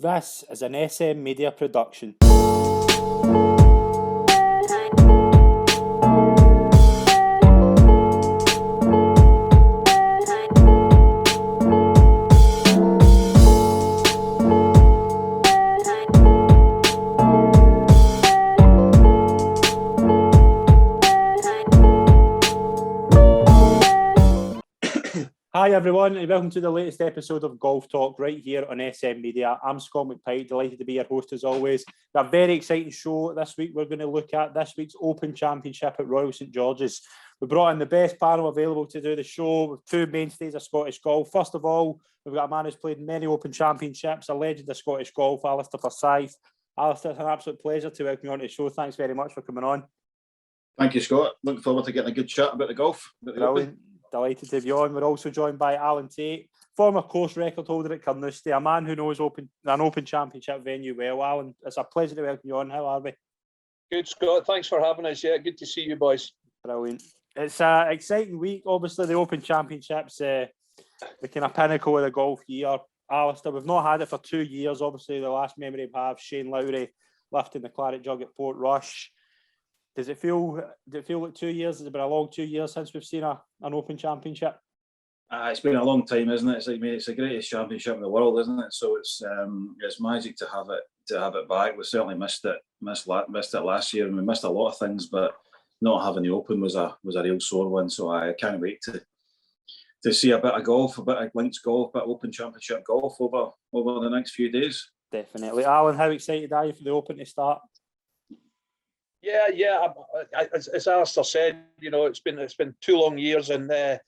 This is an SM Media production. Hi everyone, and welcome to the latest episode of GolfTalk right here on SM Media. I'm Scott McPike, delighted to be your host as always. Got a very exciting show this week. We're going to look at this week's Open Championship at Royal St George's. We brought in the best panel available to do the show with two mainstays of Scottish golf. First of all, we've got a man who's played many Open Championships, a legend of Scottish golf, Alastair Forsyth. Alastair, it's an absolute pleasure to welcome you on the show. Thanks very much for coming on. Thank you, Scott. Looking forward to getting a good chat about the golf. Brilliant. Delighted to have you on. We're also joined by Tait, former course record holder at Carnoustie, a man who knows an Open Championship venue well. Alan, it's a pleasure to welcome you on. How are we? Good, Scott. Thanks for having us. Yeah, good to see you boys. Brilliant. It's an exciting week. Obviously, the Open Championships, the kind of pinnacle of the golf year. Alastair, we've not had it for 2 years. Obviously, the last memory we have, Shane Lowry lifting the Claret Jug at Portrush. Does it feel like 2 years? Has it been a long 2 years since we've seen an Open Championship? It's been a long time, isn't it? It's the greatest championship in the world, isn't it? So it's magic to have it back. We certainly missed it last year, and we missed a lot of things, but not having the Open was a real sore one. So I can't wait to see a bit of golf, a bit of links golf, a bit of Open Championship golf over the next few days. Definitely. Alan, how excited are you for the Open to start? Yeah. As Alastair said, it's been 2 long years, and a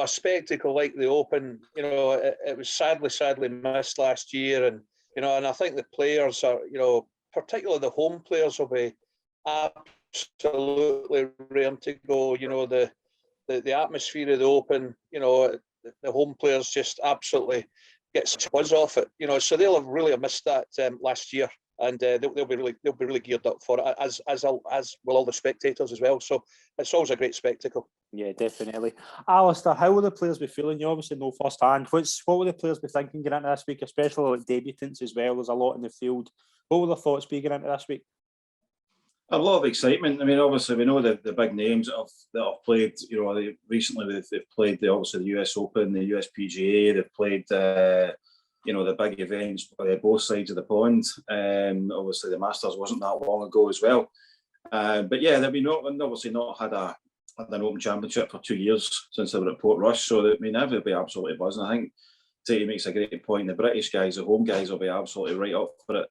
spectacle like the Open, it was sadly missed last year, and and I think the players are, particularly the home players, will be absolutely raring to go. The atmosphere of the Open, the home players just absolutely get such a buzz off it. So they'll have really missed that last year. And they'll be really geared up for it, as will all the spectators as well. So it's always a great spectacle. Yeah, definitely. Alastair, how will the players be feeling? You obviously know firsthand. What will the players be thinking going into this week, especially like debutants as well? There's a lot in the field. What will their thoughts be going into this week? A lot of excitement. I mean, obviously we know the big names that have played. Recently they've played the US Open, the USPGA. They've played. The big events both sides of the pond. Obviously, the Masters wasn't that long ago as well. But yeah, they've obviously not had an Open Championship for 2 years since they were at Portrush. So everybody will be absolutely buzzing. I think Tait makes a great point. The British guys, the home guys, will be absolutely right up for it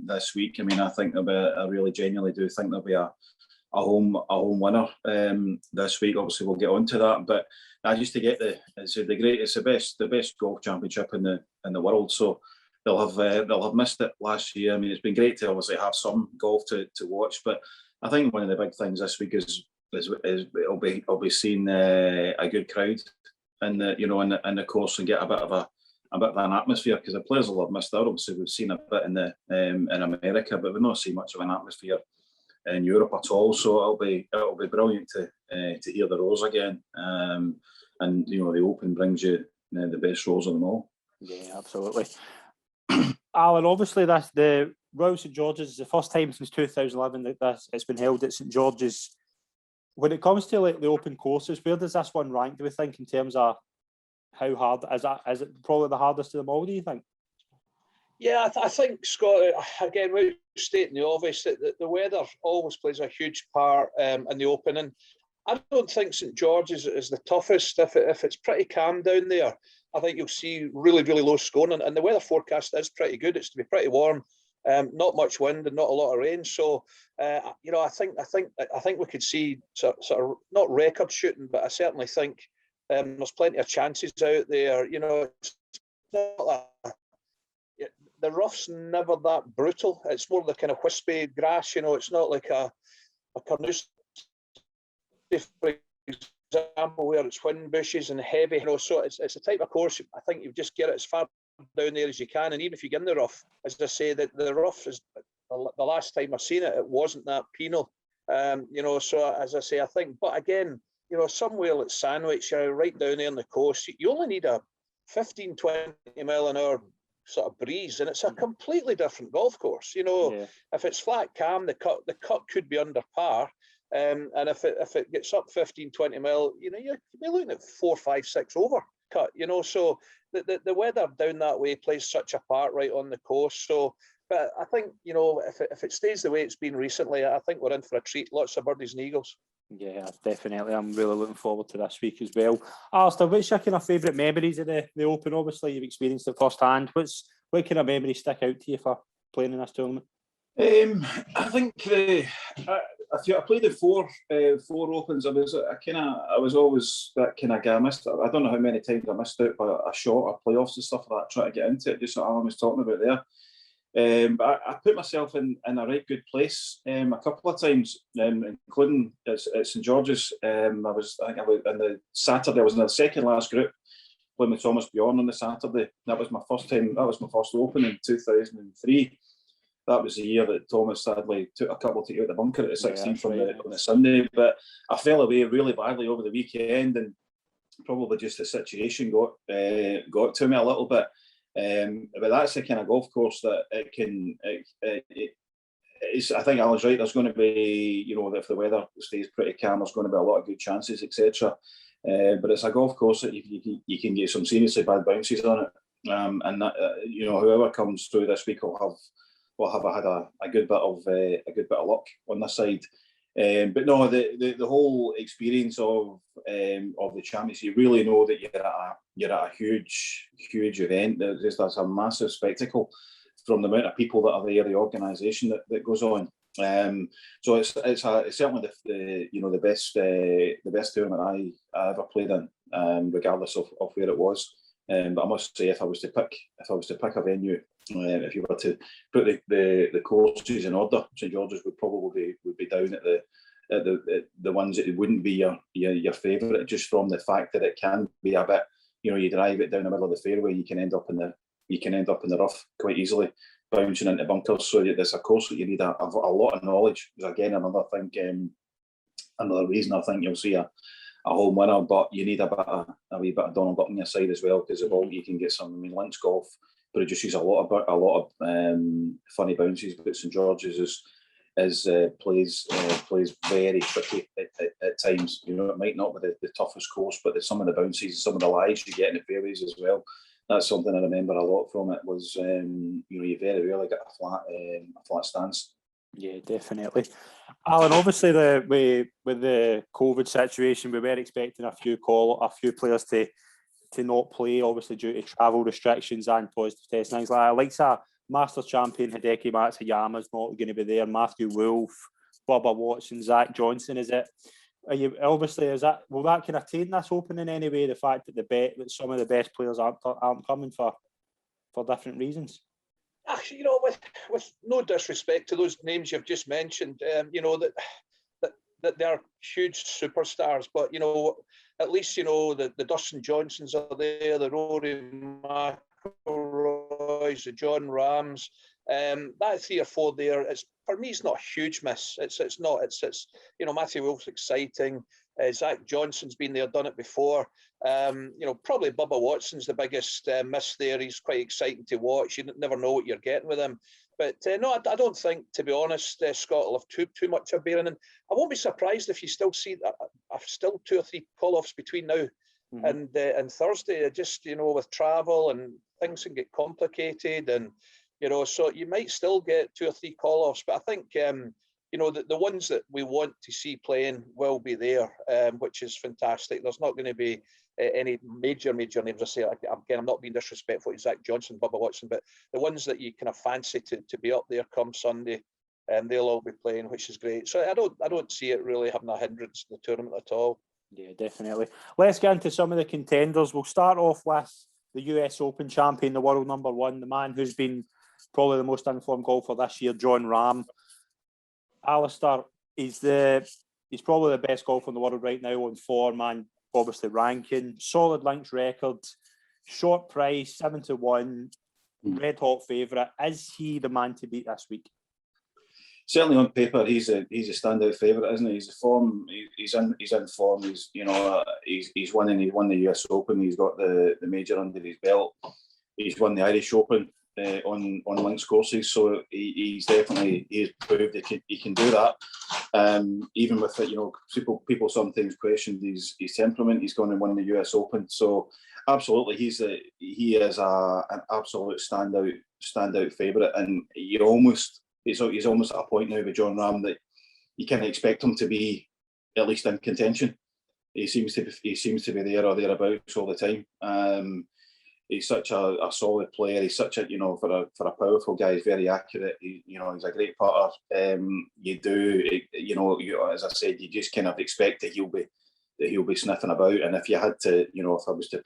this week. I mean, I think I really genuinely do think there'll be a home winner this week. Obviously, we'll get onto that, but just to get it's the best golf championship in the world. So they'll have missed it last year. I mean, it's been great to obviously have some golf to watch, but I think one of the big things this week is it'll be seeing a good crowd in the course and get a bit of an atmosphere, because the players will have missed out. Obviously, we've seen a bit in America, but we've not seen much of an atmosphere in Europe at all. So it'll be brilliant to hear the roars again. And the Open brings you the best roars of them all. Yeah, absolutely. Alan, obviously the Royal St George's is the first time since 2011 that it's been held at St George's. When it comes to like the Open courses, where does this one rank, do we think, in terms of how hard is it probably the hardest of them all, do you think? Yeah, I think, Scott, again, we're stating the obvious, that the weather always plays a huge part in the Open. And I don't think St George's is the toughest. If it's pretty calm down there, I think you'll see really, really low scoring. And the weather forecast is pretty good. It's to be pretty warm, not much wind and not a lot of rain. So, I think we could see sort of not record shooting, but I certainly think there's plenty of chances out there. It's not the rough's never that brutal. It's more the kind of wispy grass. It's not like a Carnoustie, for example, where it's wind bushes and heavy. So it's a type of course. I think you just get it as far down there as you can, and even if you get in the rough, as I say, that the rough is the last time I've seen it, it wasn't that penal. So as I say, I think, but again, somewhere like Sandwich, right down there on the coast, you only need a 15-20 mile an hour sort of breeze, and it's a completely different golf course. You know, if it's flat calm, the cut could be under par. And if it gets up 15, 20 mile, you know, you'll be looking at 4, 5, 6 over cut, you know. So the weather down that way plays such a part right on the course. So, but I think, you know, if it stays the way it's been recently, I think we're in for a treat. Lots of birdies and eagles. Yeah, definitely. I'm really looking forward to this week as well. Alastair, what's your kind of favourite memories of the Open? Obviously, you've experienced it firsthand. What kind of memories stick out to you for playing in this tournament? I think I played the four Opens. I was always that kind of guy. I don't know how many times I missed out by a shot or playoffs and stuff like that, trying to get into it. Just what Alan was talking about there. But I put myself in a right good place a couple of times, including at St George's. I think I was on the Saturday. I was in the second last group playing with Thomas Bjorn on the Saturday. That was my first time. That was my first Open in 2003. That was the year that Thomas sadly took a couple to get out the bunker at the 16th on the Sunday. But I fell away really badly over the weekend, and probably just the situation got to me a little bit. But that's the kind of golf course that it can. I think Alan's right. There's going to be, you know, if the weather stays pretty calm, there's going to be a lot of good chances, etc. But it's a golf course that you can get some seriously bad bounces on it, and that, you know, whoever comes through this week will have had a good bit of luck on this side. But no, the whole experience of the Champions, you really know that you're at a huge event. There's a massive spectacle from the amount of people that are there, the organisation that goes on. So it's certainly the best tournament I ever played in, regardless of where it was. But I must say, if I was to pick a venue, if you were to put the courses in order, St George's would probably be down at the ones that wouldn't be your favourite, just from the fact that it can be a bit, you know, you drive it down the middle of the fairway, you can end up in the rough quite easily, bouncing into bunkers. So there's a course that you need a lot of knowledge. Again, another reason I think you'll see a home winner, but you need a wee bit of Donald up on your side as well, because of all you can get some. I mean, links golf produces a lot of funny bounces, but St George's plays very tricky at times. You know, it might not be the toughest course, but some of the bounces, some of the lies you get in the fairways as well. That's something I remember a lot from it. Was you know, you very rarely get a flat stance. Yeah, definitely. Alan, obviously with the COVID situation, we were expecting a few players to not play, obviously due to travel restrictions and positive testing. Things like Masters champion Hideki Matsuyama's not going to be there. Matthew Wolff, Bubba Watson, Zach Johnson. Will that kind of taint this Open in any way? The fact that some of the best players aren't coming for different reasons. Actually, you know, with no disrespect to those names you've just mentioned, you know, that they're huge superstars, but you know, at least, you know, the Dustin Johnsons are there, the Rory McIlroys, the John Rahms, that 3 or 4 there. It's, for me, it's not a huge miss. It's you know, Matthew Wolff's exciting. Zach Johnson's been there, done it before. You know, probably Bubba Watson's the biggest miss there. He's quite exciting to watch. You never know what you're getting with him. But no, I don't think, to be honest, Scott will have too much of bearing. And I won't be surprised if you still see still 2 or 3 call-offs between now and Thursday. Just, you know, with travel and things can get complicated, and you know, so you might still get 2 or 3 call-offs. But I think you know, the ones that we want to see playing will be there, which is fantastic. There's not going to be any major names. I say, again, I'm not being disrespectful to Zach Johnson, Bubba Watson, but the ones that you kind of fancy to be up there come Sunday, they'll all be playing, which is great. So I don't see it really having a hindrance to the tournament at all. Yeah, definitely. Let's get into some of the contenders. We'll start off with the US Open champion, the world number 1, the man who's been probably the most informed golfer this year, Jon Rahm. Alastair, he's probably the best golfer in the world right now on form and obviously ranking. Solid links record, short price, 7-1, red hot favourite. Is he the man to beat this week? Certainly on paper, he's a standout favourite, isn't he? He's form. He's in form. He's won the US Open. He's got the major under his belt. he's won the Irish Open on links courses, so he's proved he can do that. Even with it, people sometimes question his temperament. He's going to win the US Open, so absolutely, he is an absolute standout favourite, and he's almost at a point now with Jon Rahm that you can't expect him to be at least in contention. He seems to be there or thereabouts all the time. He's such a solid player. He's such a for a powerful guy. He's very accurate. He's a great putter. As I said, you just kind of expect that he'll be sniffing about. And if you had to, if I was to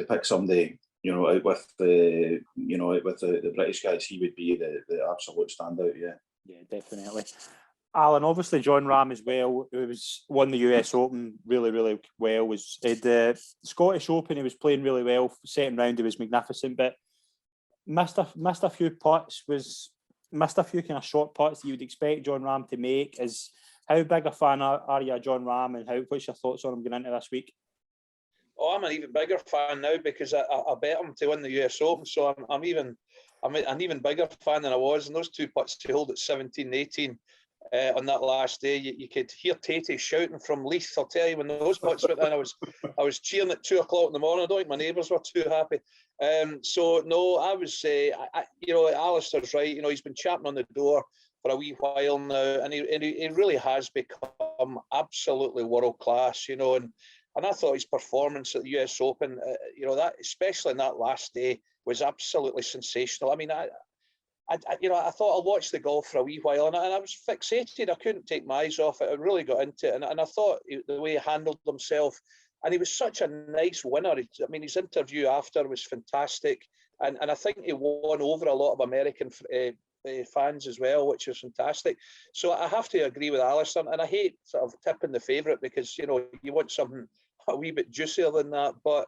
pick somebody, out with the British guys, he would be the absolute standout. Yeah, definitely. Alan, obviously Jon Rahm as well, who won the US Open really, really well. Was the Scottish Open, he was playing really well. Second round, he was magnificent, but missed a few putts. Missed a few kind of short putts that you would expect Jon Rahm to make. How big a fan are you of Jon Rahm, and what's your thoughts on him going into this week? Oh, I'm an even bigger fan now because I bet him to win the US Open, so I'm an even bigger fan than I was. And those two putts to hold at 17 and 18. On that last day, you could hear Tait shouting from Leith. I'll tell you, when those putts went in, I was cheering at 2:00 in the morning. I don't think my neighbours were too happy. So no, I was, Alastair's right. He's been champing on the door for a wee while now, and he really has become absolutely world class. And I thought his performance at the US Open, that especially in that last day, was absolutely sensational. I mean, I thought I'll watch the golf for a wee while, and I was fixated. I couldn't take my eyes off it. I really got into it, and I thought the way he handled himself, and he was such a nice winner. His interview after was fantastic, and I think he won over a lot of American fans as well, which was fantastic. So I have to agree with Alastair, and I hate sort of tipping the favourite because you want something a wee bit juicier than that, but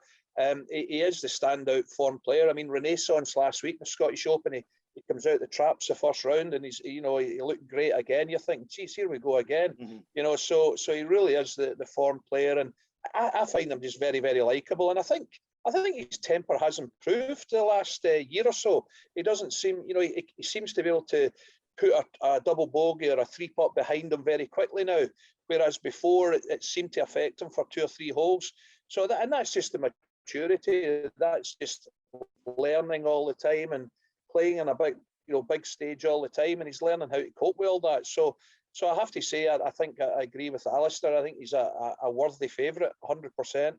he is the standout form player. I mean, Renaissance last week, the Scottish Open, he comes out the traps the first round, and he looked great again. You're thinking, geez, here we go again. Mm-hmm. So he really is the form player, and I find him just very, very likeable. And I think his temper has improved the last year or so. He doesn't seem, he seems to be able to put a double bogey or a three-putt behind him very quickly now, whereas before it seemed to affect him for 2 or 3 holes. So that's just the maturity. That's just learning all the time and playing in a big stage all the time, and he's learning how to cope with all that. So I have to say, I think I agree with Alastair. I think he's a worthy favourite, 100%.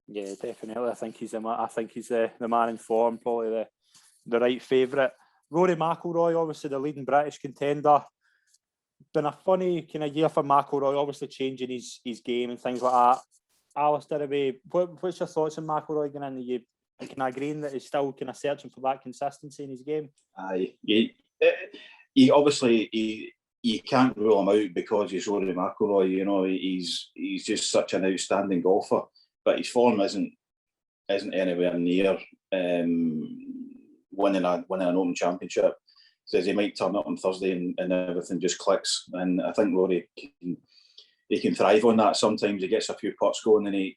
Yeah, definitely. I think he's the man in form, probably the right favourite. Rory McIlroy, obviously the leading British contender. Been a funny kind of year for McIlroy, obviously changing his game and things like that. Alastair, what's your thoughts on McIlroy going into you? Can I agree that he's still kind of searching for that consistency in his game? He obviously you can't rule him out because he's Rory McIlroy. He's just such an outstanding golfer, but his form isn't anywhere near winning an Open Championship. Says he might turn up on Thursday and everything just clicks. And I think Rory can thrive on that. Sometimes he gets a few putts going, and he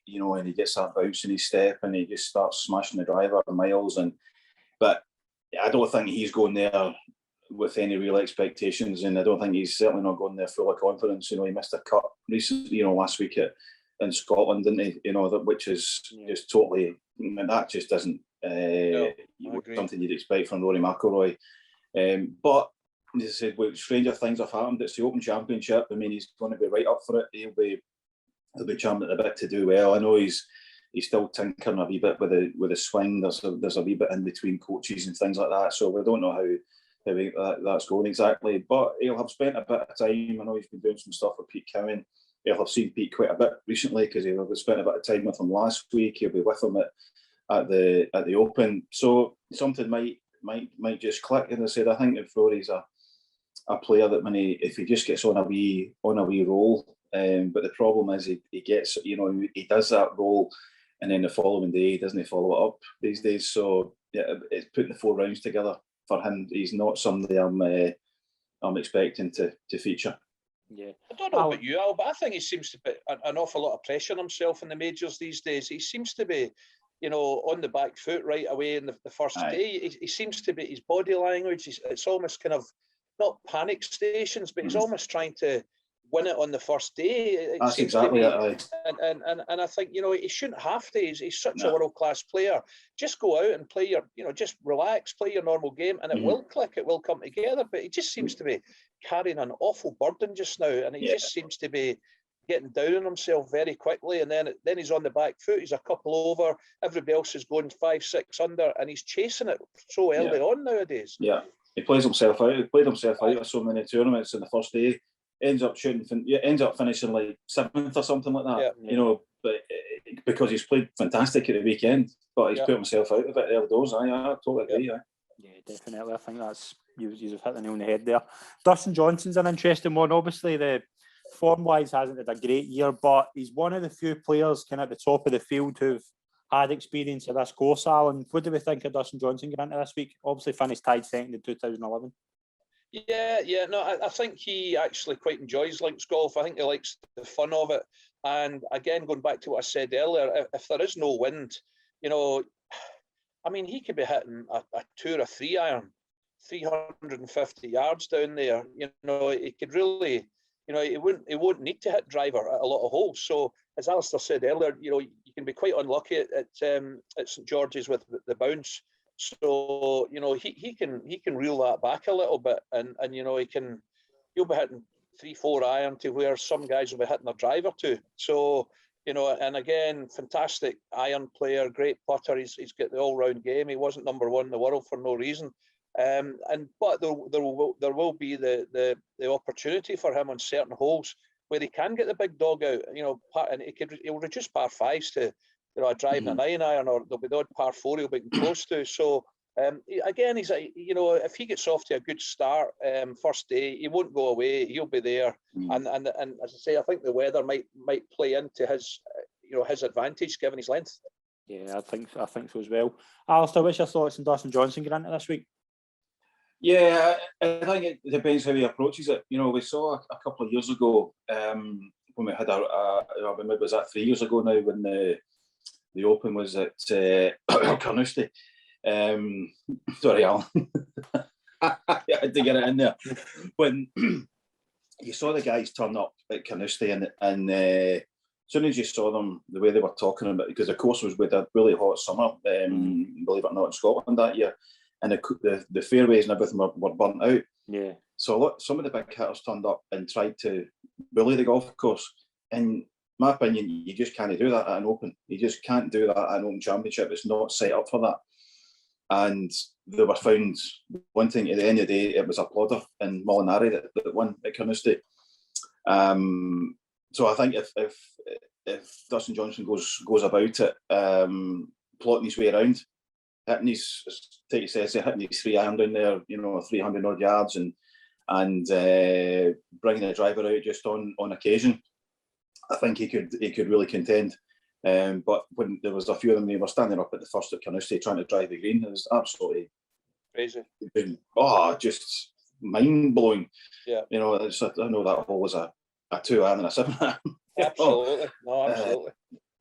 gets that bounce in his step, and he just starts smashing the driver miles. But I don't think he's going there with any real expectations, and I don't think he's certainly not going there full of confidence. He missed a cut recently, last week in Scotland, didn't he? Which is just totally. That just isn't something you'd expect from Rory McIlroy. But as I said, stranger things have happened. It's the Open Championship. I mean, he's going to be right up for it. He'll be champing at the bit to do well. I know he's still tinkering a wee bit with the swing. There's a wee bit in between coaches and things like that. So we don't know how that's going exactly. But he'll have spent a bit of time. I know he's been doing some stuff with Pete Cowan. He'll have seen Pete quite a bit recently because he'll have spent a bit of time with him last week. He'll be with him at the Open. So something might just click. And I said, I think if Rory's a player that if he just gets on a wee roll, but the problem is he gets, he does that roll, and then the following day he doesn't follow it up these days. So yeah, it's putting the 4 rounds together for him. He's not somebody I'm expecting to feature. Yeah, I don't know about you, Al, but I think he seems to put an awful lot of pressure on himself in the majors these days. He seems to be, on the back foot right away in the first day. He seems to be, his body language, it's almost kind of not panic stations, but he's almost trying to win it on the first day. That's exactly it. And I think, he shouldn't have to. He's such a world-class player. Just go out and play just relax, play your normal game, and it will click, it will come together. But he just seems to be carrying an awful burden just now, and he just seems to be getting down on himself very quickly, and then he's on the back foot. He's a couple over, everybody else is going 5-6 under, and he's chasing it so early on nowadays. Yeah, he plays himself out. He played himself out of so many tournaments in the first day. Ends up finishing like 7th or something like that. But because he's played fantastic at the weekend, but he's put himself out of it early doors. I totally agree. Yeah, definitely. I think that's you've hit the nail on the head there. Dustin Johnson's an interesting one. Obviously, the form-wise hasn't had a great year, but he's one of the few players kind of at the top of the field who've had experience of this course. Alan, what do we think of Dustin Johnson going into this week? Obviously finished tied second in 2011. No, I think he actually quite enjoys links golf. I think he likes the fun of it. And again, going back to what I said earlier, if there is no wind, he could be hitting a 2 or a 3 iron, 350 yards down there. He could really, he won't need to hit driver at a lot of holes. So as Alastair said earlier, you can be quite unlucky at St George's with the bounce. So he can reel that back a little bit, and he'll be hitting 3-4 iron to where some guys will be hitting a driver to. So and again, fantastic iron player, great putter. He's got the all-round game. He wasn't number one in the world for no reason. But there will be the opportunity for him on certain holes where he can get the big dog out. And he'll reduce par fives to a driving a 9 iron, or there'll be the odd par 4 he'll be close to. So again, he's if he gets off to a good start first day, he won't go away. He'll be there, and as I say, I think the weather might play into his his advantage given his length. Yeah, I think so as well. Alastair, what's your thoughts on Dustin Johnson going into this week? Yeah, I think it depends how he approaches it. We saw a couple of years ago when we had maybe was that 3 years ago now, when the Open was at Carnoustie. Sorry, Alan. I had to get it in there. When you saw the guys turn up at Carnoustie, and as soon as you saw them, the way they were talking about it, because the course was with a really hot summer, believe it or not, in Scotland that year, and the fairways and everything were burnt out. Yeah. So some of the big hitters turned up and tried to bully the golf course. In my opinion, you just can't do that at an Open. You just can't do that at an Open Championship. It's not set up for that. And they were found one thing at the end of the day, it was a plodder in Molinari that won at Carnoustie. So I think if Dustin Johnson goes about it, plotting his way around, hitting his, as Tait says, hitting his 3 iron down there, 300 odd yards, and bringing the driver out just on occasion, I think he could really contend. But when there was a few of them, they were standing up at the first at Carnoustie trying to drive the green. It was absolutely crazy. Just mind blowing. Yeah. I know that hole was a 2 iron and a 7 iron. Absolutely. No, absolutely.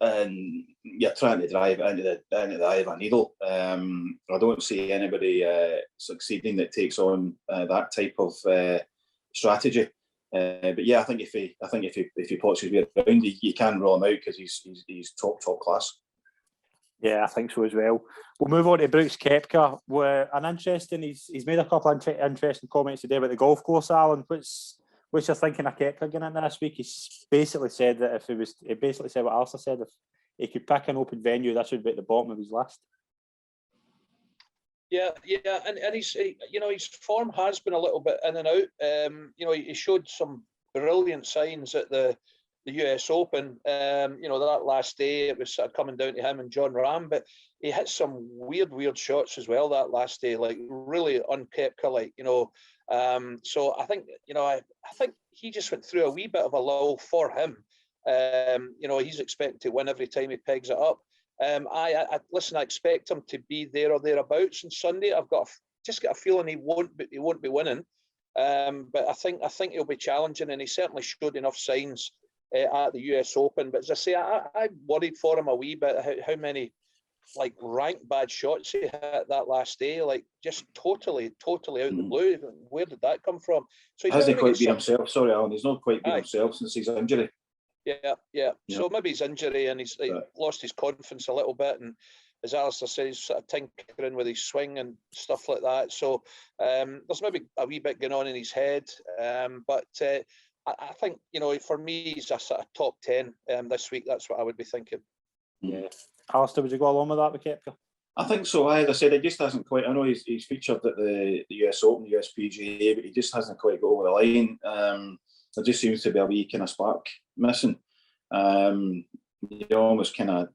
And you're trying to drive it into the eye of a needle. I don't see anybody succeeding that takes on that type of strategy. But yeah, I think if he plots his way around, you can rule him out because he's top class. Yeah, I think so as well. We'll move on to Brooks Koepka. He's made a couple of interesting comments today about the golf course, Alan. What's your thinking of Koepka going into this week? He's basically said that he basically said what Alastair said, if he could pick an Open venue, that should be at the bottom of his list. Yeah, and his form has been a little bit in and out. He showed some brilliant signs at the US Open. That last day it was sort of coming down to him and John Ram, but he hit some weird shots as well that last day, like really un-Koepka-like. So I think I think he just went through a wee bit of a lull for him. He's expected to win every time he pegs it up. I expect him to be there or thereabouts on Sunday. I've just got a feeling he won't be winning, but I think he'll be challenging, and he certainly showed enough signs at the US Open. But as I say, I'm worried for him a wee bit how many like rank bad shots he hit that last day, like just totally out the blue. Where did that come from? So he's hasn't quite been himself. Sorry, Alan, he's not quite been himself since his injury. Yeah. So maybe his injury and he's lost his confidence a little bit, and as Alastair says, he's sort of tinkering with his swing and stuff like that. So there's maybe a wee bit going on in his head, but I think, you know, for me, he's a sort of top 10 this week. That's what I would be thinking. Yeah. Alastair, would you go along with that, Koepka? I think so. As I said, it just hasn't quite. I know he's featured at the US Open, the US PGA, but he just hasn't quite got over the line. There just seems to be a wee kind of spark missing. He almost kind of,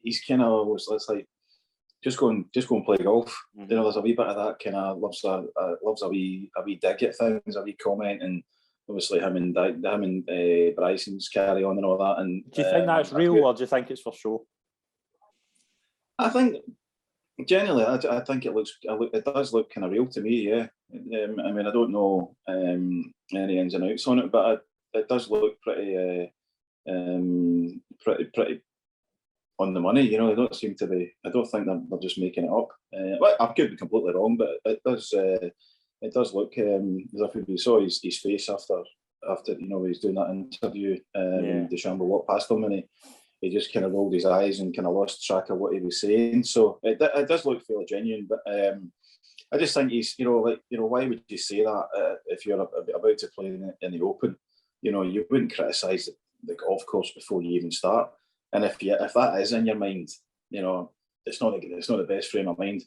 he's kind of almost, it's like just go and play golf. You know, there's a wee bit of that kind of loves a wee dig at things, a wee comment, and obviously him and Bryson's carry on and all that. And do you think that's real, or do you think it's for show? I think generally, I think it does look kind of real to me. Yeah, I mean, I don't know any ins and outs on it, but it does look pretty on the money. You know, they don't seem to be. I don't think they're just making it up. Well, I could be completely wrong, but it does look as if we saw his face after you know, he's doing that interview. DeChambeau walked past him and he just kind of rolled his eyes and kind of lost track of what he was saying. So it does look fairly genuine, but I just think he's, why would you say that if you're about to play in the Open? You know, you wouldn't criticise the golf course before you even start. And if that is in your mind, you know, it's not the best frame of mind.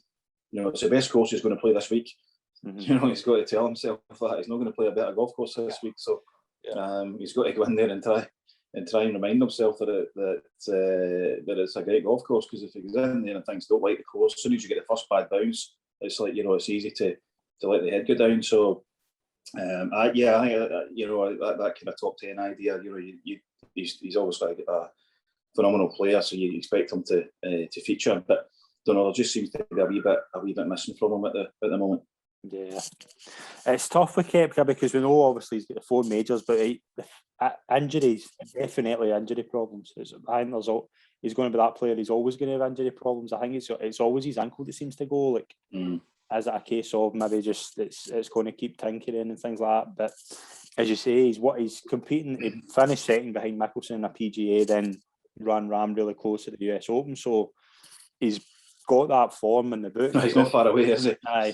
You know, it's the best course he's going to play this week. Mm-hmm. You know, he's got to tell himself that he's not going to play a better golf course this week. So he's got to go in there and try and remind himself that it's a great golf course, because if he goes in there and things don't like the course, as soon as you get the first bad bounce, it's like, you know, it's easy to let the head go down. So I think that kind of top 10 idea, you know, he's obviously a phenomenal player, so you expect him to feature, but don't know, there just seems to be a wee bit missing from him at the moment. Yeah, it's tough with Koepka because we know obviously he's got the 4 majors, but injuries, definitely injury problems. I think he's going to be that player. He's always going to have injury problems. I think it's always his ankle that seems to go. Like, is it a case of maybe just it's going to keep tinkering and things like that? But as you say, he's competing. He finished second behind Mickelson in a PGA, then ran really close at the US Open. So he's got that form in the boot. No, he's not far away, is he? Aye.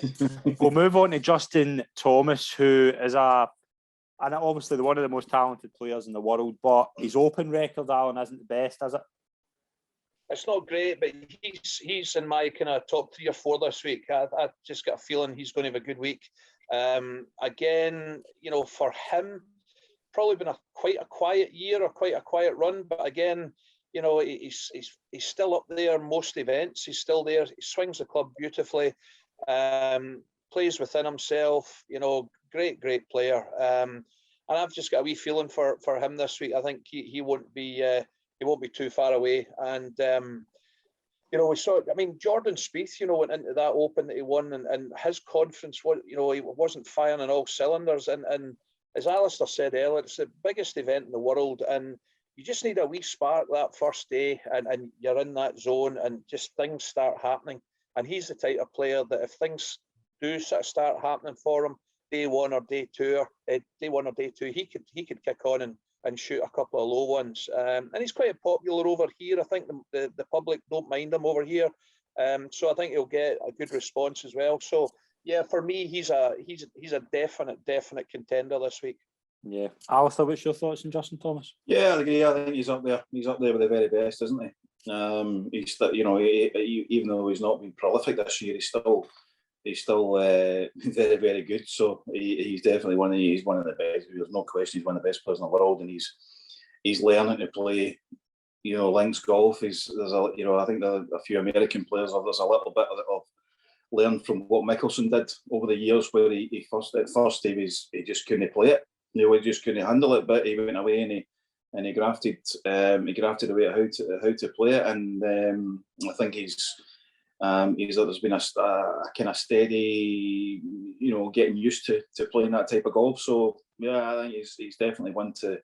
We'll move on to Justin Thomas, who is and obviously one of the most talented players in the world, but his Open record, Alan, isn't the best, is it? It's not great, but he's in my kind of top 3 or 4 this week. I just got a feeling he's going to have a good week. Again, you know, for him, probably been quite a quiet year or quite a quiet run, but again, you know, he's still up there most events. He's still there. He swings the club beautifully, plays within himself. You know, great player. And I've just got a wee feeling for him this week. I think he won't be too far away. And you know, we saw. I mean, Jordan Spieth, you know, went into that Open that he won, and his confidence was, you know, he wasn't firing on all cylinders. And as Alastair said earlier, it's the biggest event in the world, and you just need a wee spark that first day, and you're in that zone, and just things start happening. And he's the type of player that if things do sort of start happening for him, day one or day two, he could kick on and shoot a couple of low ones. And he's quite popular over here. I think the public don't mind him over here. So I think he'll get a good response as well. So yeah, for me, he's a definite contender this week. Yeah, Alastair, what's your thoughts on Justin Thomas? Yeah, I agree. I think he's up there. He's up there with the very best, isn't he? He's still, you know, even though he's not been prolific this year, he's still very, very good. So he's definitely one of the best. There's no question he's one of the best players in the world, and he's learning to play, you know, links golf. I think there are a few American players. There's a little bit of learn from what Mickelson did over the years, where he just couldn't play it. You know, he just couldn't handle it, but he went away and he grafted away at how to play it, and I think there's been a kind of steady, you know, getting used to playing that type of golf. So yeah, I think he's definitely one to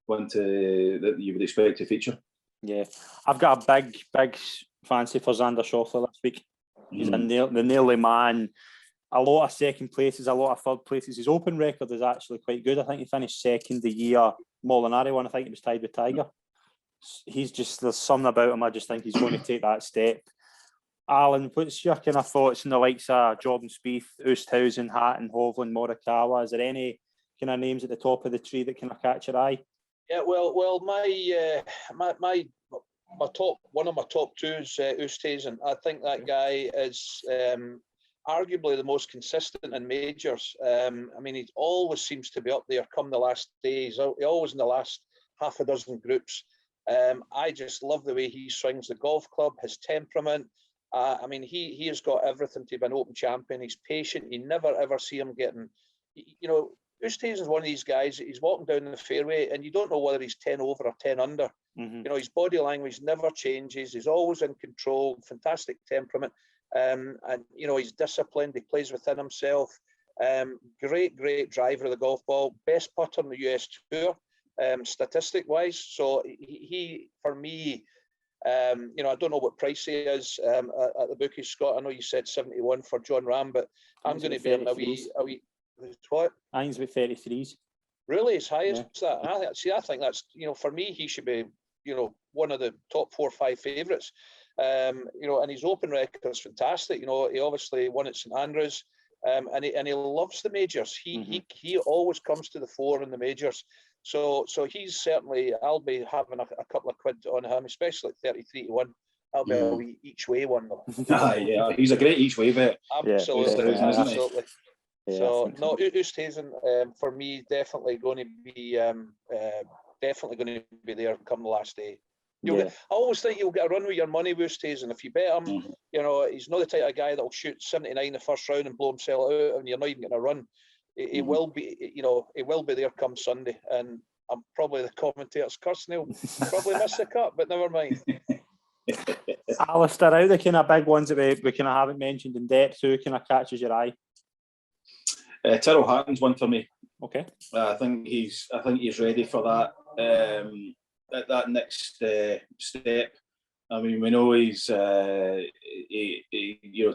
that you would expect to feature. Yeah, I've got a big fancy for Xander Schauffele this week. He's the nearly man. A lot of second places, a lot of third places. His open record is actually quite good. I think he finished second the year Molinari won. I think it was tied with Tiger. He's just, there's something about him. I just think he's going to take that step. Alan, what's your kind of thoughts on the likes of Jordan Spieth, Oosthuizen, Hatton, Hovland, Morikawa? Is there any kind of names at the top of the tree that kind of catch your eye? Yeah, well, my top, one of my top two is Oosthuizen. I think that guy is arguably the most consistent in majors. I mean, he always seems to be up there come the last day. He's always in the last half a dozen groups. I just love the way he swings the golf club, his temperament. I mean, he has got everything to be an Open champion. He's patient. You never ever see him getting, Oosthuizen is one of these guys. He's walking down the fairway, and you don't know whether he's 10 over or 10 under. Mm-hmm. His body language never changes. He's always in control. Fantastic temperament, and he's disciplined. He plays within himself. Great driver of the golf ball. Best putter on the US Tour, statistic-wise. So he for me. I don't know what price he is at the bookies, Scott. I know you said 71 for John Ram, but I'm going to be a wee. What? I think it's about 33s. Really, as high as that? I think that's for me, he should be one of the top 4 or 5 favourites. And his open record is fantastic. He obviously won at St Andrews, and he loves the majors. He always comes to the fore in the majors. So he's certainly. I'll be having a couple of quid on him, especially at 33-1. I'll be a wee each way one though. Yeah, he's a great each way bet. Absolutely, absolutely. Yeah, so no, Oosthuizen for me definitely going to be there come the last day. I always think you'll get a run with your money with Oosthuizen if you bet him. He's not the type of guy that'll shoot 79 the first round and blow himself out, and you're not even getting a run. He will be, he will be there come Sunday, and I'm probably the commentator's cursing. He'll probably miss the cut, but never mind. Alastair, out the kind of big ones that we kind of haven't mentioned in depth, who kind of catches your eye? Tyrrell Hatton's one for me. Okay. I think he's ready for that that next step. I mean, we know he's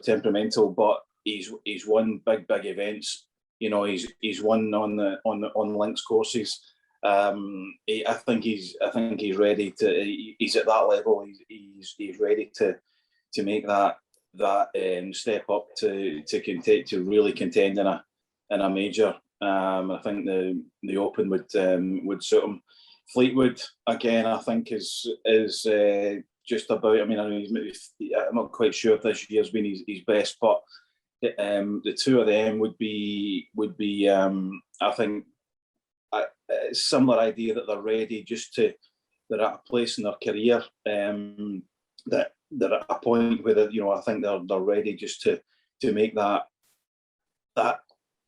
temperamental, but he's won big events. He's won on links courses. I think he's ready to. He's at that level. He's ready to make that step up to really contend in a major. I think the Open would suit him. Fleetwood again, I think is just about. I mean, I'm not quite sure if this year's been his best, but the two of them would be. I think a similar idea that they're ready. They're at a place in their career that they're at a point where I think they're ready just to make that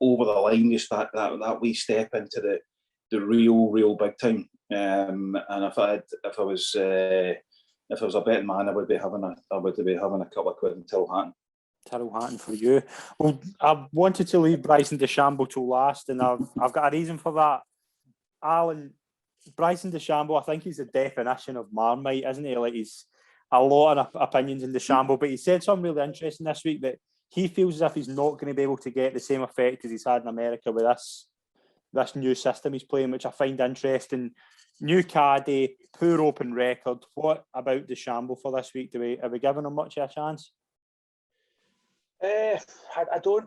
over the line, just that wee step into the real big time. And if I was a betting man, I would be having a couple of quid in Tyrrell Hatton. Tyrrell Hatton for you. Well, I wanted to leave Bryson DeChambeau till last, and I've got a reason for that. Alan, Bryson DeChambeau, I think he's the definition of Marmite, isn't he? Like, he's a lot of opinions in DeChambeau, but he said something really interesting this week that he feels as if he's not going to be able to get the same effect as he's had in America with this new system he's playing, which I find interesting. New caddy, poor open record. What about DeChambeau for this week? Are we giving him much of a chance? I don't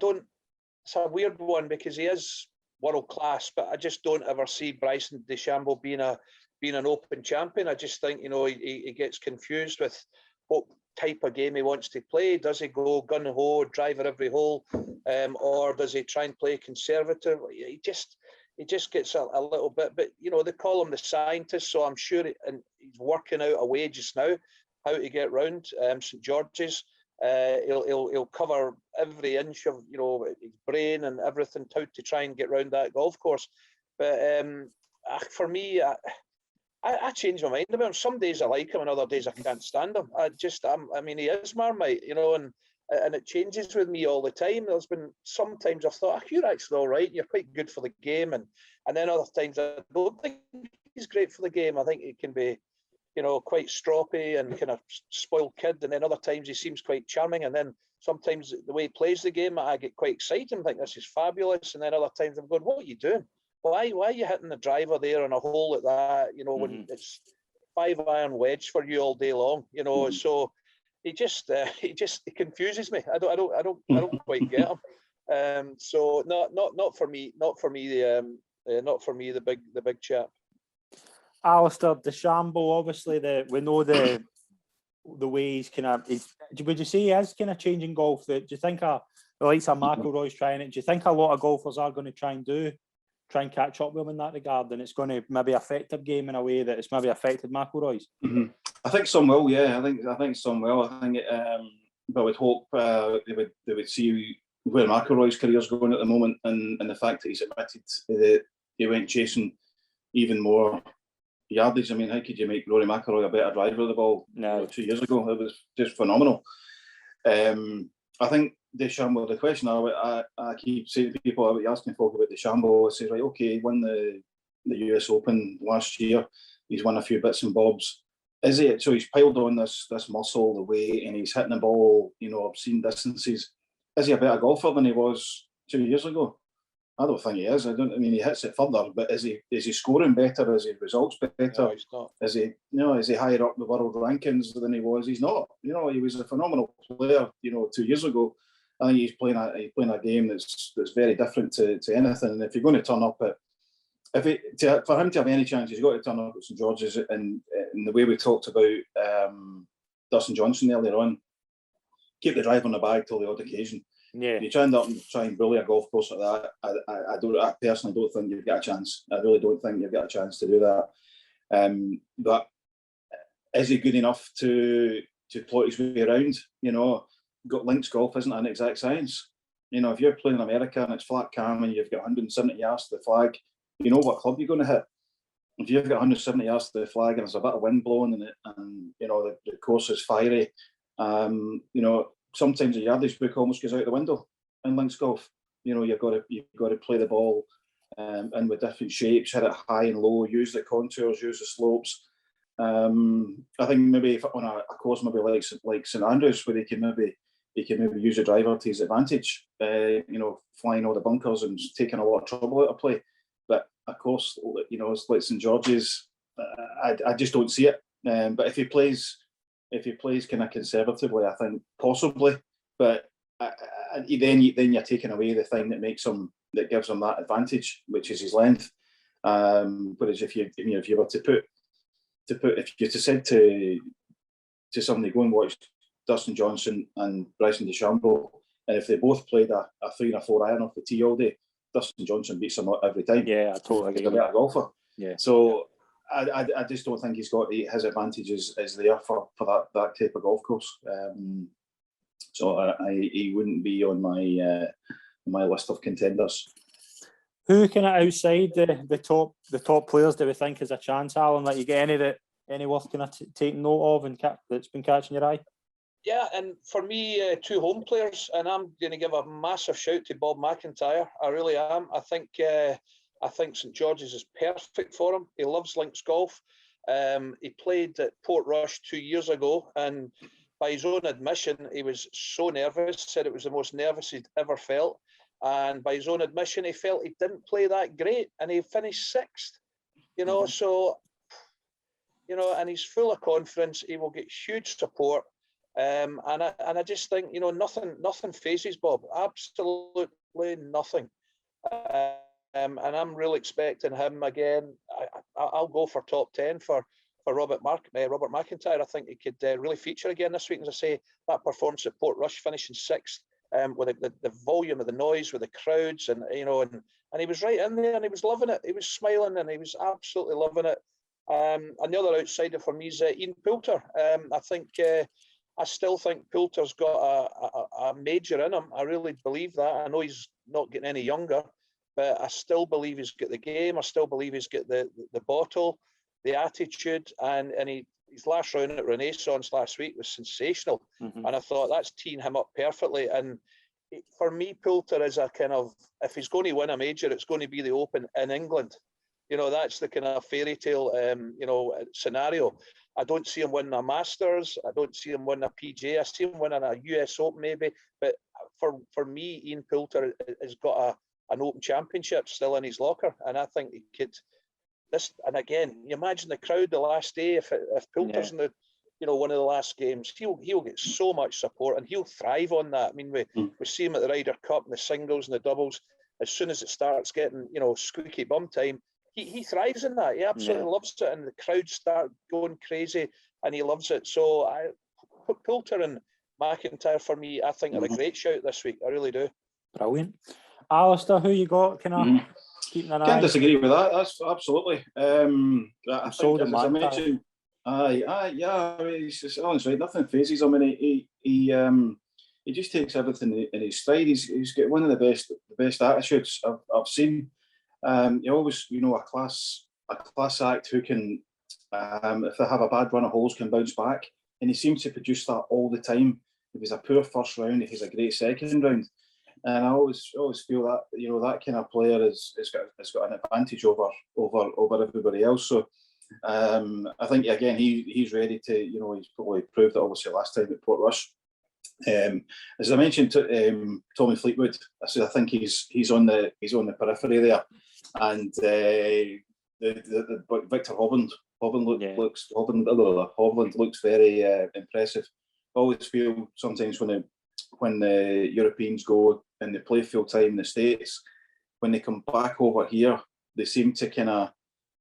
know. It's a weird one because he is world class, but I just don't ever see Bryson DeChambeau being an Open champion. I just think he gets confused with what type of game he wants to play. Does he go gun ho, driver every hole, or does he try and play conservative? He just gets a little bit. But they call him the scientist, so I'm sure he's working out a way just now how to get round St George's. He'll cover every inch of his brain and everything to try and get round that golf course. But for me, I change my mind about him. Some days I like him, and other days I can't stand him. He is Marmite, and and it changes with me all the time. There's been sometimes I've thought, you're actually all right, you're quite good for the game, and then other times I don't think he's great for the game. I think he can be, quite stroppy and kind of spoiled kid, and then other times he seems quite charming, and then sometimes the way he plays the game, I get quite excited and think this is fabulous, and then other times I'm going, what are you doing? Why are you hitting the driver there in a hole like that? When it's 5-iron wedge for you all day long, So he confuses me. I don't quite get him. So not for me. Not for me. Not for me. The big chap. Alastair, DeChambeau, obviously we know the way he's kind of. Would you say he is kind of changing golf? Do you think the likes of McIlroy's trying it? Do you think a lot of golfers are going to try and catch up with him in that regard, and it's going to maybe affect their game in a way that it's maybe affected McIlroy's? I think some will, yeah. I think some will. I think, but I would hope they would see where McIlroy's career is going at the moment, and the fact that he's admitted that he went chasing even more yardage. I mean, how could you make Rory McIlroy a better driver of the ball? No. 2 years ago, it was just phenomenal. I think DeChambeau, the question I keep saying to people, asking folk about DeChambeau, I say, right, okay, he won the US Open last year. He's won a few bits and bobs. Is he? So he's piled on this muscle, the weight, and he's hitting the ball, obscene distances. Is he a better golfer than he was 2 years ago? I don't think he is. He hits it further, but is he scoring better? Is his results better? No, he's not. Is he higher up the world rankings than he was? He's not. He was a phenomenal player, 2 years ago. I think he's playing a game that's very different to anything. And if you're going to turn up for him to have any chance, he's got to turn up at St George's. And the way we talked about Dustin Johnson earlier on, keep the drive on the bag till the odd occasion. Yeah. If you turned up and try and bully a golf course like that, I personally don't think you've got a chance. I really don't think you've got a chance to do that. But is he good enough to plot his way around? Links golf isn't an exact science. If you're playing in America and it's flat cam and you've got 170 yards to the flag, you know what club you're going to hit. If you've got 170 yards to the flag and there's a bit of wind blowing and the course is fiery, sometimes the yardage book almost goes out the window in links golf. You've got to play the ball in with different shapes, hit it high and low, use the contours, use the slopes. I think maybe if on a course maybe like St Andrews, where he can maybe use the driver to his advantage, flying all the bunkers and taking a lot of trouble out of play. But of course, it's like St George's, I just don't see it. But if he plays kind of conservatively, I think possibly. But then you're taking away the thing that gives him that advantage, which is his length. Whereas if you were if you said to somebody, go and watch Dustin Johnson and Bryson DeChambeau, and if they both played a 3 or 4 iron off the tee all day, Dustin Johnson beats them every time. Yeah, I totally agree. He's a better golfer. Yeah. So I just don't think he's got his advantages is there for that type of golf course. So he wouldn't be on my list of contenders. Who kind of outside the top players do we think is a chance, Alan? Like, you get any worth kind of taking note of and that's been catching your eye? Yeah, and for me, 2 home players, and I'm going to give a massive shout to Bob McIntyre. I really am. I think St George's is perfect for him. He loves links golf. He played at Portrush 2 years ago, and by his own admission, he was so nervous. Said it was the most nervous he'd ever felt. And by his own admission, he felt he didn't play that great, and he finished 6th. So, and he's full of confidence. He will get huge support. And I just think, nothing phases Bob. Absolutely nothing. And I'm really expecting him again. I'll go for top 10 for Robert McIntyre. I think he could really feature again this week. As I say, that performance at Portrush, finishing 6th. With the volume of the noise, with the crowds, and he was right in there, and he was loving it. He was smiling, and he was absolutely loving it. Another outsider for me is Ian Poulter. I still think Poulter's got a major in him. I really believe that. I know he's not getting any younger, but I still believe he's got the game. I still believe he's got the bottle, the attitude, and his last round at Renaissance last week was sensational, and I thought that's teeing him up perfectly. And for me, Poulter is a kind of, if he's going to win a major, it's going to be the Open in England. That's the kind of fairy tale, scenario. I don't see him winning a Masters. I don't see him winning a PGA. I see him winning a US Open maybe. But for me, Ian Poulter has got an Open Championship still in his locker, and I think he could. And again, you imagine the crowd the last day. If Poulter's in the, one of the last games, he'll get so much support, and he'll thrive on that. I mean, we see him at the Ryder Cup and the singles and the doubles. As soon as it starts getting squeaky bum time, he thrives in that. He absolutely loves it, and the crowd start going crazy, and he loves it. So Poulter and McIntyre for me, I think are a great shout this week. I really do. Brilliant. Alastair, who you got? Can I keep an eye? Can't disagree with that. That's absolutely. I think, as I mentioned, yeah. I mean, it's honestly nothing phases him. I mean, he just takes everything in his stride. He's got one of the best attitudes I've seen. He always, a class act who can, if they have a bad run of holes, can bounce back, and he seems to produce that all the time. If he's a poor first round, if he's a great second round, and I always feel that that kind of player has got an advantage over everybody else. So I think again he's ready to he's probably proved it obviously last time at Portrush. As I mentioned to Tommy Fleetwood, I think he's on the periphery there, and the Victor Hovland looks very impressive. I always feel sometimes when the Europeans go and they play full time in the States, when they come back over here, they seem to kind of,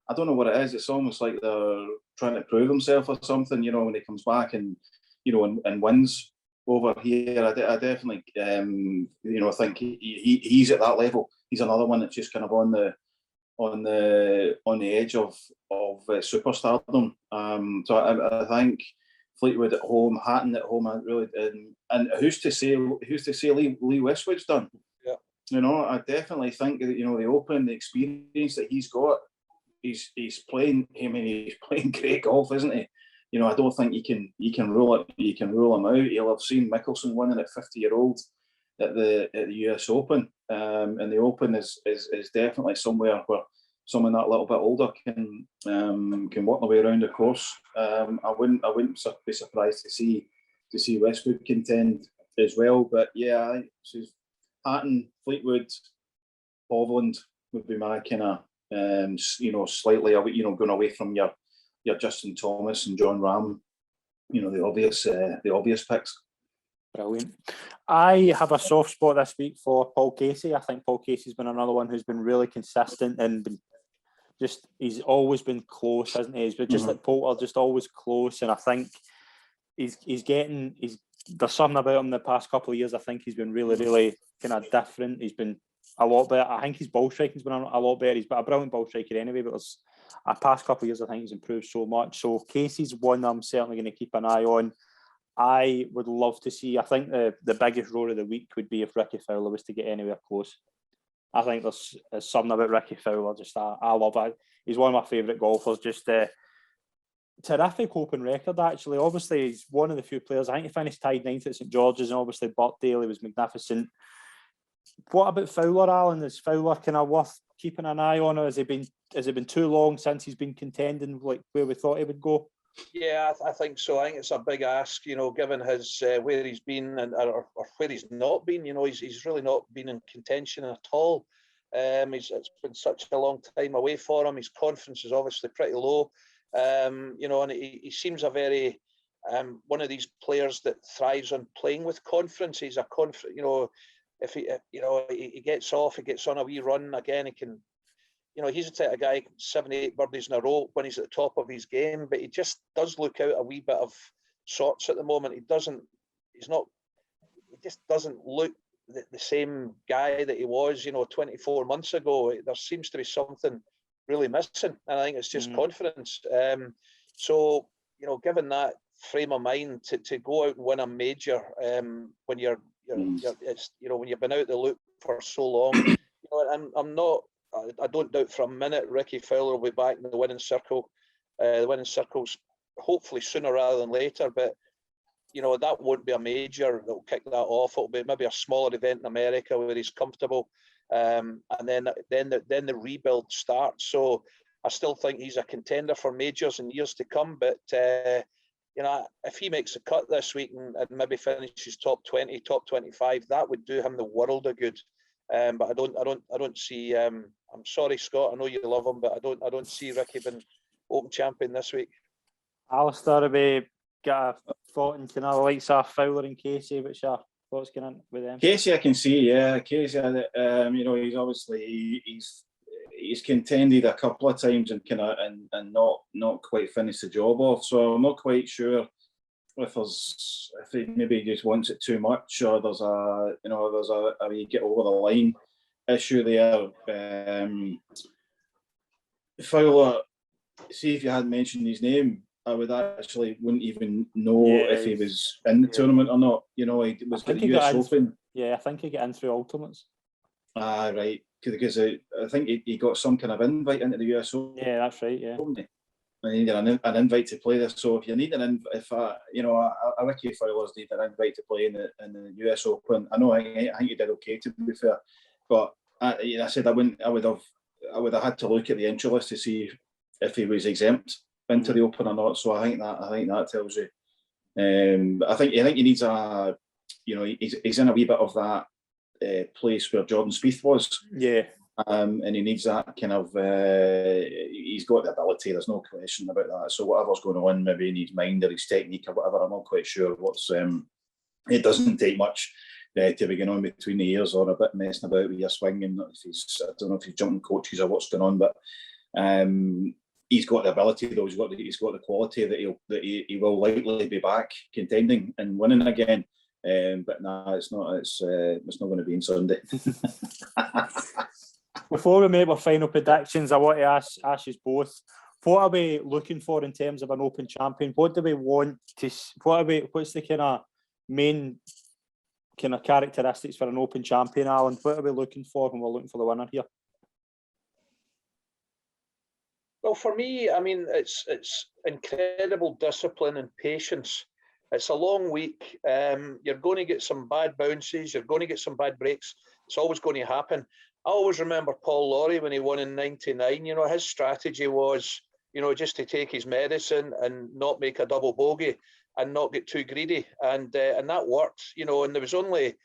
I don't know what it is. It's almost like they're trying to prove themselves or something. When he comes back and and wins over here, I definitely think he's at that level. He's another one that's just kind of on the edge of superstardom. So I think Fleetwood at home, Hatton at home, and who's to say Lee Westwood's done? Yeah. I definitely think that the Open, the experience that he's got, he's playing. I mean, he's playing great golf, isn't he? I don't think you can rule it. You can rule him out. You'll have seen Mickelson winning at 50-year-old at the US Open, and the Open is definitely somewhere where someone that little bit older can work their way around the course. I wouldn't be surprised to see Westwood contend as well. But yeah, I think Hatton, Fleetwood, Hovland would be my kind of slightly going away from your Justin Thomas and John Rahm, the obvious picks. Brilliant. I have a soft spot this week for Paul Casey. I think Paul Casey's been another one who's been really consistent and he's always been close, hasn't he? He's been just like Poulter, just always close. And I think there's something about him the past couple of years. I think he's been really, really kind of different. He's been a lot better. I think his ball striking's been a lot better. He's been a brilliant ball striker anyway, but the past couple of years I think he's improved so much. So Casey's one I'm certainly going to keep an eye on. I would love to see, I think the biggest roar of the week would be if Ricky Fowler was to get anywhere close. I think there's something about Ricky Fowler, I love it. He's one of my favourite golfers, just terrific Open record actually. Obviously he's one of the few players, I think he finished tied 9th at St George's, and obviously Birkdale, he was magnificent. What about Fowler, Alan? Is Fowler kind of worth keeping an eye on, or has it been too long since he's been contending like where we thought he would go? Yeah, I think so. I think it's a big ask, given his where he's been or where he's not been. He's really not been in contention at all. It's been such a long time away for him. His confidence is obviously pretty low. And he seems a very one of these players that thrives on playing with confidence. He's a confident, if he gets off, he gets on a wee run again, he can. He's the type of guy, 7-8 birdies in a row when he's at the top of his game, but he just does look out a wee bit of sorts at the moment. He just doesn't look the same guy that he was, 24 months ago. There seems to be something really missing, and I think it's just confidence. So, given that frame of mind to go out and win a major when you've been out the loop for so long, I don't doubt for a minute Ricky Fowler will be back in the winning circle. The winning circle's hopefully sooner rather than later. But that won't be a major that will kick that off. It'll be maybe a smaller event in America where he's comfortable, and then the rebuild starts. So I still think he's a contender for majors in years to come. But if he makes a cut this week and maybe finishes top 20, top 25, that would do him the world of good. But I don't see. I'm sorry, Scott. I know you love him, but I don't see Ricky being Open champion this week. Alastair, have we got a thought in kind of likes of Fowler and Casey? What's your thoughts going on with them? Casey, I can see, yeah. Casey, he's obviously he's contended a couple of times and and not quite finished the job off. So I'm not quite sure if he maybe just wants it too much, or there's a wee get over the line issue there. Fowler, see, if you hadn't mentioned his name, I wouldn't even know if he was in the tournament or not. He was at the US Open. I think he got in through alternates. Ah, right. Because I think he got some kind of invite into the US Open. Yeah, that's right. Yeah. And he needed an invite to play this. So if you need a Ricky Fowler's need an invite to play in the US Open. I know. I think he did okay, to be fair. But I said I would have had to look at the entry list to see if he was exempt into the Open or not. So I think that tells you. I think he needs he's in a wee bit of that place where Jordan Spieth was. Yeah. And he needs that kind of. He's got the ability. There's no question about that. So whatever's going on, maybe in his mind or his technique or whatever, I'm not quite sure what's. It doesn't take much to be going on between the ears or a bit messing about with your swing. And I don't know if he's jumping coaches or what's going on, but he's got the ability though. He's got the quality that he will likely be back contending and winning again. But no, it's not. It's not going to be on Sunday. Before we make our final predictions, I want to ask you both: what are we looking for in terms of an Open champion? What do we want to? What's the kind of main kind of characteristics for an Open champion, Alan? What are we looking for when we're looking for the winner here? Well, for me, I mean, it's incredible discipline and patience. It's a long week. You're going to get some bad bounces. You're going to get some bad breaks. It's always going to happen. I always remember Paul Lawrie when he won in '99. His strategy was, just to take his medicine and not make a double bogey and not get too greedy. And that worked, and there was only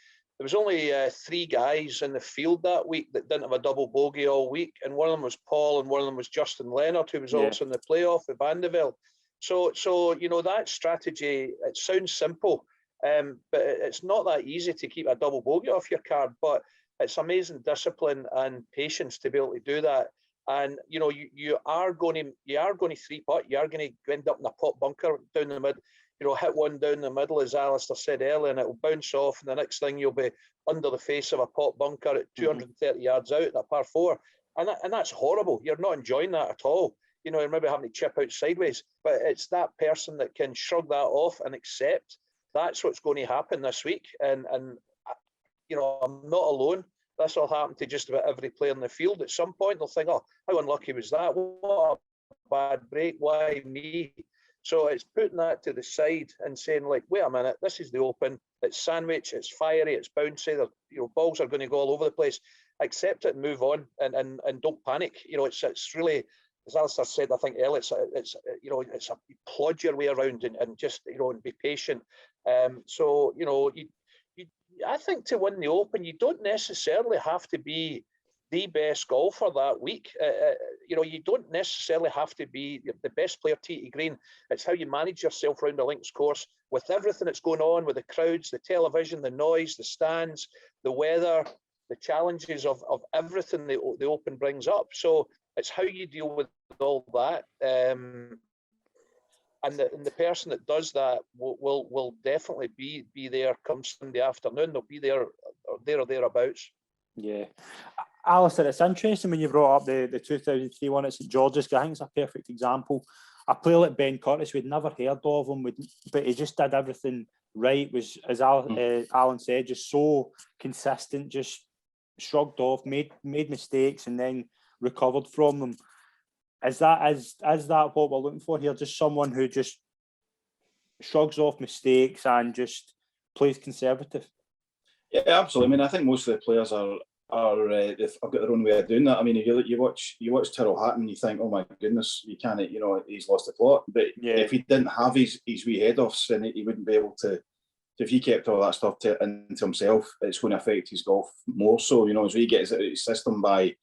3 guys in the field that week that didn't have a double bogey all week. And one of them was Paul and one of them was Justin Leonard, who was also in the playoff with Vandevelde. So that strategy, it sounds simple, but it's not that easy to keep a double bogey off your card. But it's amazing discipline and patience to be able to do that. And you are going to 3-putt. You are going to end up in a pot bunker down the mid. Hit one down the middle, as Alastair said earlier, and it will bounce off. And the next thing you'll be under the face of a pot bunker at 230 yards out, that par 4, and that's horrible. You're not enjoying that at all. You're maybe having to chip out sideways, but it's that person that can shrug that off and accept that's what's going to happen this week. And I'm not alone. This will happen to just about every player in the field. At some point, they'll think, "Oh, how unlucky was that? What a bad break. Why me?" So it's putting that to the side and saying, like, wait a minute, this is the Open. It's sandwich, it's fiery, it's bouncy. Balls are going to go all over the place. Accept it and move on, and don't panic. It's really, as Alastair said, I think earlier, it's plod your way around and just and be patient. I think to win the Open, you don't necessarily have to be the best golfer that week. You don't necessarily have to be the best player tee to green. It's how you manage yourself around the links course with everything that's going on with the crowds, the television, the noise, the stands, the weather, the challenges of everything the Open brings up. So it's how you deal with all that. And the person that does that will definitely be there come Sunday afternoon. They'll be there or thereabouts. Yeah. Alastair, it's interesting when you brought up the 2003 one at St George's. I think it's a perfect example. A player like Ben Curtis, we'd never heard of him, but he just did everything right. Was, as Alan said, just so consistent, just shrugged off, made mistakes and then recovered from them. Is that what we're looking for here? Just someone who just shrugs off mistakes and just plays conservative. Yeah, absolutely. I mean, I think most of the players are they've got their own way of doing that. I mean, you watch Tyrrell Hatton, you think, oh my goodness, you can't, he's lost the plot. But if he didn't have his wee head offs, then he wouldn't be able to. If he kept all that stuff into himself, it's going to affect his golf more so. So he gets his system by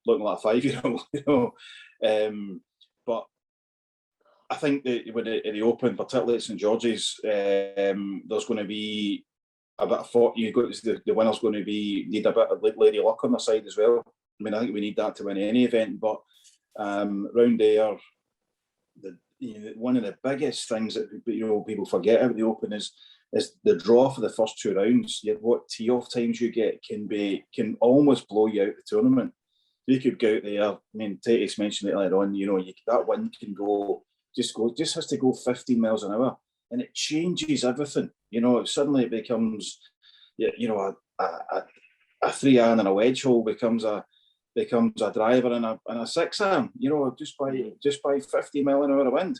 looking like a 5-year-old. But I think that with the Open, particularly at St George's, there's going to be a bit of thought. The winner's going to need a bit of lady luck on their side as well. I mean, I think we need that to win any event. But round there, one of the biggest things that people forget about the Open is the draw for the first 2 rounds. What tee off times you get can almost blow you out the tournament. You could go out there. I mean, Tait mentioned it earlier on. That wind can just has to go 15 miles an hour, and it changes everything. Suddenly it becomes, a 3-iron and a wedge hole becomes a driver and a 6-iron. Just by 50 mile an hour of wind.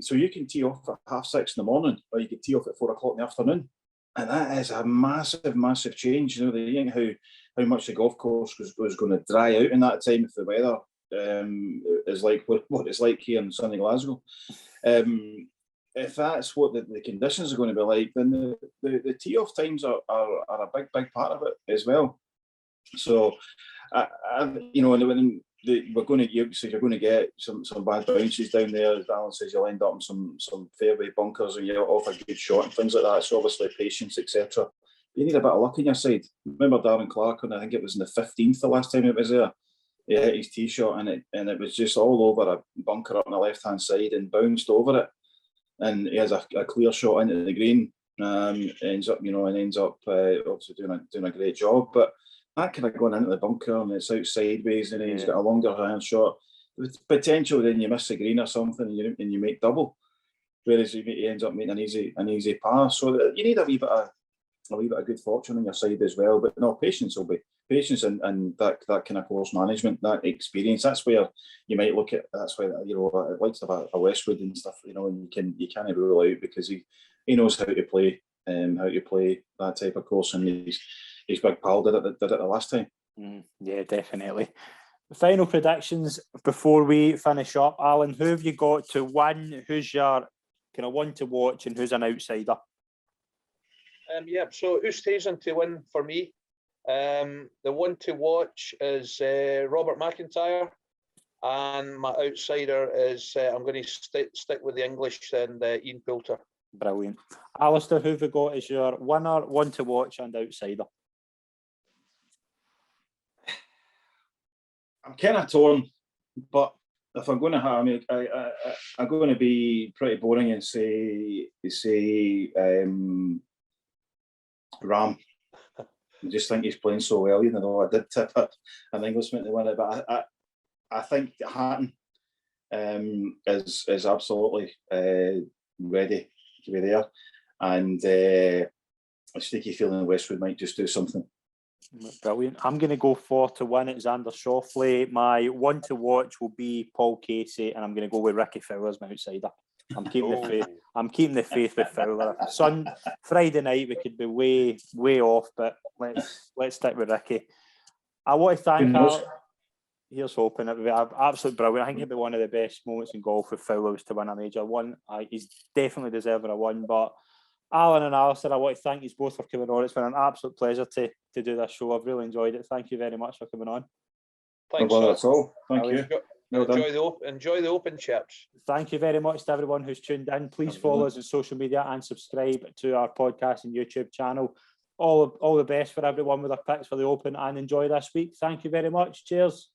So you can tee off at 6:30 in the morning, or you can tee off at 4 o'clock in the afternoon, and that is a massive, massive change. They think how much the golf course was going to dry out in that time if the weather is like what it's like here in sunny Glasgow. If that's what the conditions are going to be like, then the tee off times are a big part of it as well. So, when you're going to get some bad bounces down there, as Alan says, you'll end up in some fairway bunkers and you're off a good shot and things like that. So obviously patience, etc. You need a bit of luck on your side. Remember Darren Clark, and I think it was in the 15th the last time it was there. He hit his tee shot and it was just all over a bunker up on the left hand side and bounced over it. And he has a clear shot into the green. Ends up obviously doing a great job. But that could have gone into the bunker and it's out sideways and he's got a longer iron shot. With potential, then you miss the green or something and you make double. Whereas he ends up making an easy pass. So you need a wee bit of good fortune on your side as well. But no, patience will be patience and that kind of course management, that experience. That's where you might look at. That's why it likes to have a Westwood and stuff. And you can't rule out because he knows how to play that type of course, and his big pal did it the last time. Yeah, definitely. Final predictions before we finish up, Alan. Who have you got to win? Who's your kind of one to watch, and who's an outsider? So Oosthuizen to win for me. The one to watch is Robert McIntyre, and my outsider is I'm going to stick with the English and Ian Poulter. Brilliant. Alastair, who have you got as your winner, one to watch, and outsider? I'm kind of torn, but if I'm going to have, I'm going to be pretty boring and say Ram. I just think he's playing so well, even though I did tip an Englishman to win it. But I think Hatton is absolutely ready to be there, and a sneaky feeling Westwood might just do something. Brilliant. I'm going to go 4 to win at Xander Schauffele. My one to watch will be Paul Casey, and I'm going to go with Ricky Fowler as my outsider. I'm keeping the faith. I'm keeping the faith with Fowler. Friday night we could be way off, but let's stick with Ricky. I want to thank. Here's hoping it would be absolutely brilliant. I think it'd be one of the best moments in golf if Fowler was to win a major one. He's definitely deserving of one. But Alan and Alastair, I want to thank you both for coming on. It's been an absolute pleasure to do this show. I've really enjoyed it. Thank you very much for coming on. Thanks. Well, that's all. Thank you. Enjoy the Open, chaps. Thank you very much to everyone who's tuned in. Please follow us on social media and subscribe to our podcast and YouTube channel. All the best for everyone with their picks for the Open, and enjoy this week. Thank you very much. Cheers.